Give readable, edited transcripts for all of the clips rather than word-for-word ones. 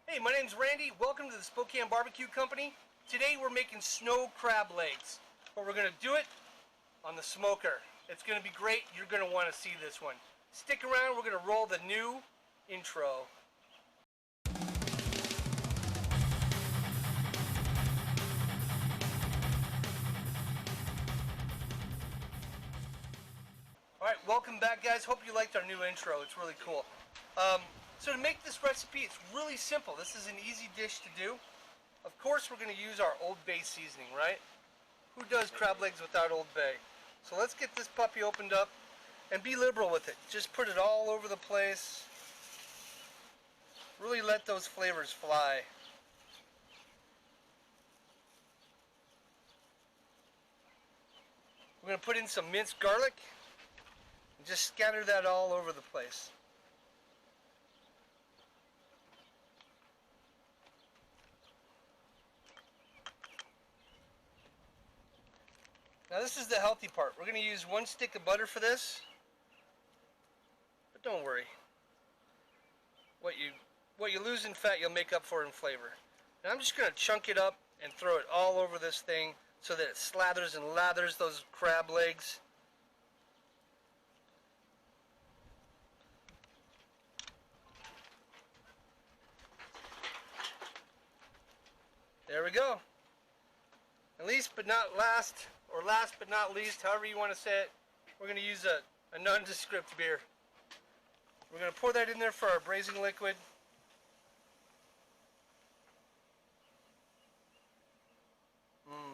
Hey, my name's Randy. Welcome to the Spokane BBQ Company. Today we're making snow crab legs, but we're going to do it on the smoker. It's going to be great. You're going to want to see this one. Stick around. We're going to roll the new intro. Alright, welcome back, guys. Hope you liked our new intro. It's really cool. So to make this recipe, it's really simple. This is an easy dish to do. Of course, we're going to use our Old Bay seasoning, right? Who does crab legs without Old Bay? So let's get this puppy opened up and be liberal with it. Just put it all over the place. Really let those flavors fly. We're going to put in some minced garlic and just scatter that all over the place. Now this is the healthy part. We're going to use 1 stick of butter for this. But don't worry. What you lose in fat, you'll make up for in flavor. And I'm just going to chunk it up and throw it all over this thing so that it slathers and lathers those crab legs. There we go. And last but not least, however you want to say it, we're going to use a nondescript beer. We're going to pour that in there for our braising liquid.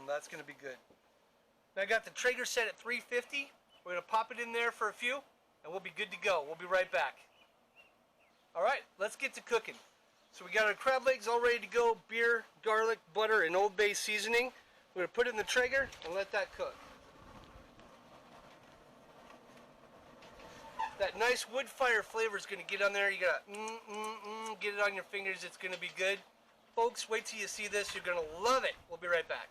That's going to be good. Now I got the Traeger set at 350. We're going to pop it in there for a few, and we'll be good to go. We'll be right back. Alright, let's get to cooking. So we got our crab legs all ready to go. Beer, garlic, butter, and Old Bay seasoning. We're going to put it in the Traeger and let that cook. That nice wood fire flavor is going to get on there. You got to get it on your fingers. It's going to be good. Folks, wait till you see this. You're going to love it. We'll be right back.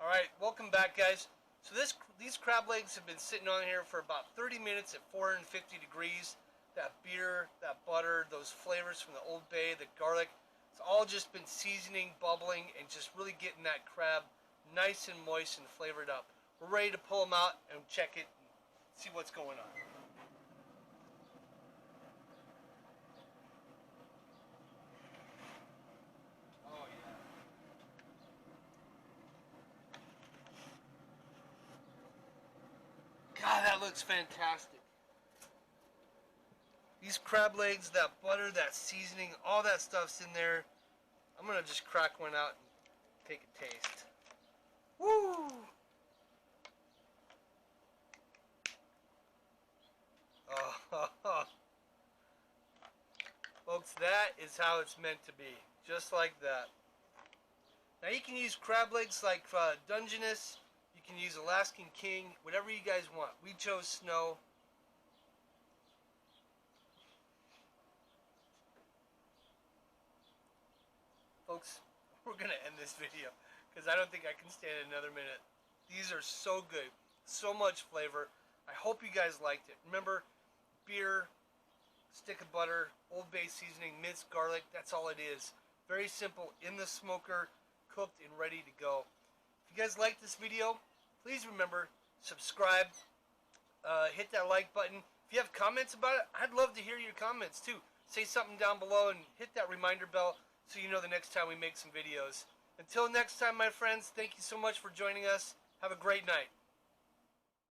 Alright, welcome back, guys. So these crab legs have been sitting on here for about 30 minutes at 450 degrees. That beer, that butter, those flavors from the Old Bay, the garlic. It's all just been seasoning, bubbling, and just really getting that crab nice and moist and flavored up. We're ready to pull them out and check it and see what's going on. Oh yeah. God, that looks fantastic. These crab legs, that butter, that seasoning, all that stuff's in there. I'm going to just crack one out and take a taste. Woo! Oh, folks, that is how it's meant to be. Just like that. Now you can use crab legs like Dungeness. You can use Alaskan King. Whatever you guys want. We chose snow. Folks, we're going to end this video because I don't think I can stand another minute. These are so good. So much flavor. I hope you guys liked it. Remember, beer, stick of butter, Old Bay seasoning, minced garlic. That's all it is. Very simple. In the smoker, cooked and ready to go. If you guys like this video, please remember, subscribe. Hit that like button. If you have comments about it, I'd love to hear your comments too. Say something down below and hit that reminder bell so you know the next time we make some videos. Until next time, my friends, thank you so much for joining us. Have a great night.